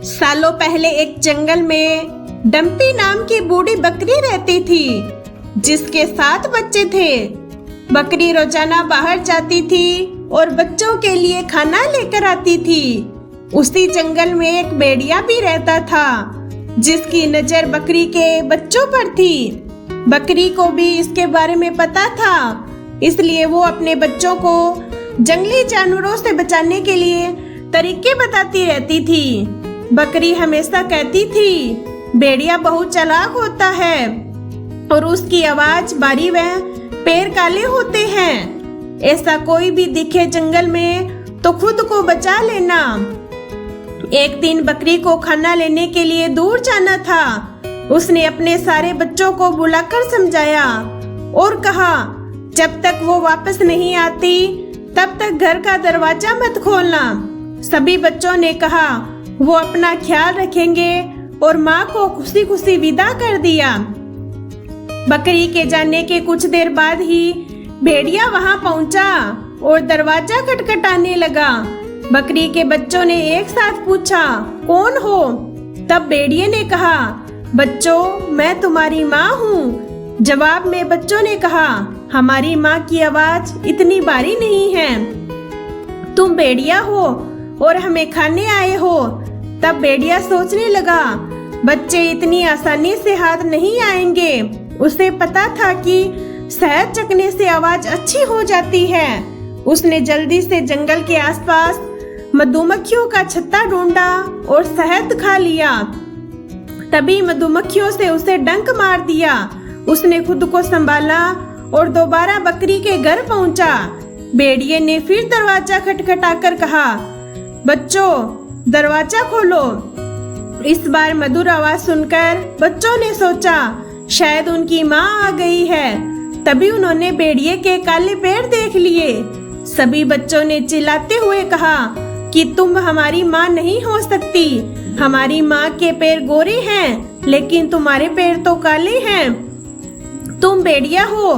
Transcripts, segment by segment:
सालों पहले एक जंगल में डंपी नाम की बूढ़ी बकरी रहती थी, जिसके 7 बच्चे थे। बकरी रोजाना बाहर जाती थी और बच्चों के लिए खाना लेकर आती थी। उसी जंगल में एक भेड़िया भी रहता था, जिसकी नजर बकरी के बच्चों पर थी। बकरी को भी इसके बारे में पता था, इसलिए वो अपने बच्चों को जंगली जानवरों से बचाने के लिए तरीके बताती रहती थी। बकरी हमेशा कहती थी, भेड़िया बहुत चालाक होता है और उसकी आवाज भारी व पैर काले होते हैं। ऐसा कोई भी दिखे जंगल में तो खुद को बचा लेना। एक दिन बकरी को खाना लेने के लिए दूर जाना था। उसने अपने सारे बच्चों को बुलाकर समझाया और कहा, जब तक वो वापस नहीं आती तब तक घर का दरवाजा मत खोलना। सभी बच्चों ने कहा वो अपना ख्याल रखेंगे और माँ को खुशी खुशी विदा कर दिया। बकरी के जाने के कुछ देर बाद ही भेड़िया वहाँ पहुँचा और दरवाजा खटखटाने लगा। बकरी के बच्चों ने एक साथ पूछा, कौन हो? तब भेड़िए ने कहा, बच्चों, मैं तुम्हारी माँ हूँ। जवाब में बच्चों ने कहा, हमारी माँ की आवाज इतनी भारी नहीं है। तुम भेड़िया हो और हमें खाने आए हो। तब भेड़िया सोचने लगा, बच्चे इतनी आसानी से हाथ नहीं आएंगे। उसे पता था कि शहद चखने से आवाज अच्छी हो जाती है। उसने जल्दी से जंगल के आसपास मधुमक्खियों का छत्ता ढूंढा और शहद खा लिया। तभी मधुमक्खियों से उसे डंक मार दिया। उसने खुद को संभाला और दोबारा बकरी के घर पहुंचा। भेड़िए ने फिर दरवाजा खटखटाकर कहा, बच्चों, दरवाजा खोलो। इस बार मधुर आवाज सुनकर बच्चों ने सोचा शायद उनकी माँ आ गई है। तभी उन्होंने भेड़िए के काले पैर देख लिए। सभी बच्चों ने चिल्लाते हुए कहा कि तुम हमारी माँ नहीं हो सकती। हमारी माँ के पैर गोरे हैं, लेकिन तुम्हारे पैर तो काले हैं। तुम भेड़िया हो।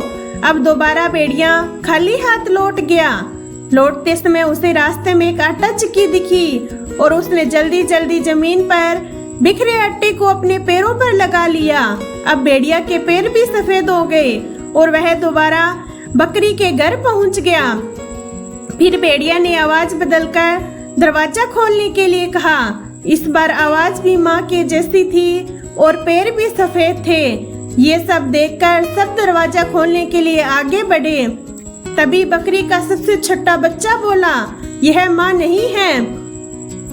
अब दोबारा भेड़िया खाली हाथ लौट गया। लौटते समय उसे रास्ते में एक आटा चक्की दिखी और उसने जल्दी जल्दी जमीन पर बिखरे आटे को अपने पैरों पर लगा लिया। अब भेड़िया के पैर भी सफेद हो गए और वह दोबारा बकरी के घर पहुंच गया। फिर भेड़िया ने आवाज बदलकर दरवाजा खोलने के लिए कहा। इस बार आवाज भी माँ के जैसी थी और पैर भी सफेद थे। ये सब देखकर सब दरवाजा खोलने के लिए आगे बढ़े। तभी बकरी का सबसे छोटा बच्चा बोला, यह माँ नहीं है।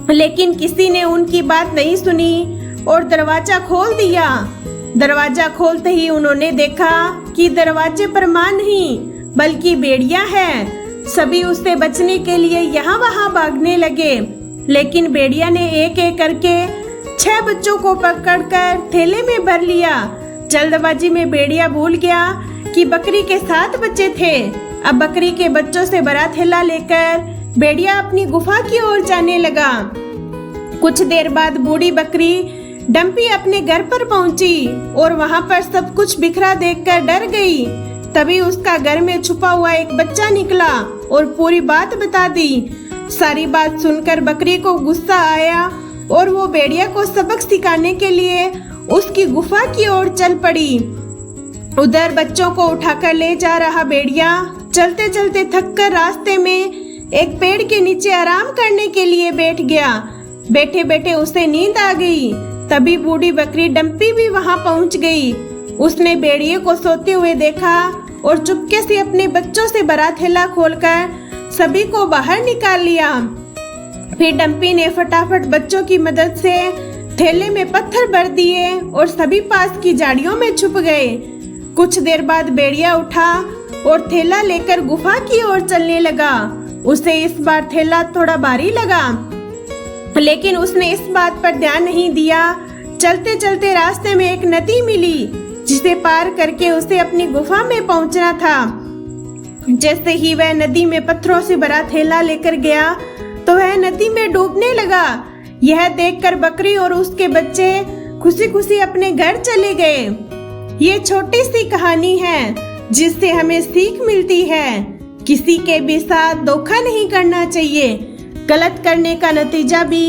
लेकिन किसी ने उनकी बात नहीं सुनी और दरवाजा खोल दिया। दरवाजा खोलते ही उन्होंने देखा कि दरवाजे पर माँ नहीं बल्कि भेड़िया है। सभी उससे बचने के लिए यहाँ वहाँ भागने लगे, लेकिन भेड़िया ने एक एक करके 6 बच्चों को पकड़कर थैले में भर लिया। जल्दबाजी में भेड़िया भूल गया कि बकरी के 7 बच्चे थे। अब बकरी के बच्चों से भरा थैला लेकर भेड़िया अपनी गुफा की ओर जाने लगा। कुछ देर बाद बूढ़ी बकरी डंपी अपने घर पर पहुंची और वहां पर सब कुछ बिखरा देखकर डर गई। तभी उसका घर में छुपा हुआ एक बच्चा निकला और पूरी बात बता दी। सारी बात सुनकर बकरी को गुस्सा आया और वो भेड़िया को सबक सिखाने के लिए उसकी गुफा की ओर चल पड़ी। उधर बच्चों को उठाकर ले जा रहा भेड़िया चलते चलते थककर रास्ते में एक पेड़ के नीचे आराम करने के लिए बैठ गया। बैठे बैठे उसे नींद आ गई। तभी बूढ़ी बकरी डंपी भी वहां पहुंच गई। उसने भेड़िए को सोते हुए देखा और चुपके से अपने बच्चों से भरा थैला खोलकर सभी को बाहर निकाल लिया। फिर डंपी ने फटाफट बच्चों की मदद से थैले में पत्थर भर दिए और सभी पास की झाड़ियों में छुप गए। कुछ देर बाद भेड़िया उठा और थैला लेकर गुफा की ओर चलने लगा। उसे इस बार थैला थोड़ा भारी लगा, लेकिन उसने इस बात पर ध्यान नहीं दिया। चलते चलते रास्ते में एक नदी मिली, जिसे पार करके उसे अपनी गुफा में पहुंचना था। जैसे ही वह नदी में पत्थरों से भरा थैला लेकर गया तो वह नदी में डूबने लगा। यह देखकर बकरी और उसके बच्चे खुशी खुशी अपने घर चले गए। ये छोटी सी कहानी है जिससे हमें सीख मिलती है। किसी के भी साथ धोखा नहीं करना चाहिए। गलत करने का नतीजा भी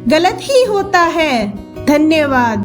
गलत ही होता है। धन्यवाद।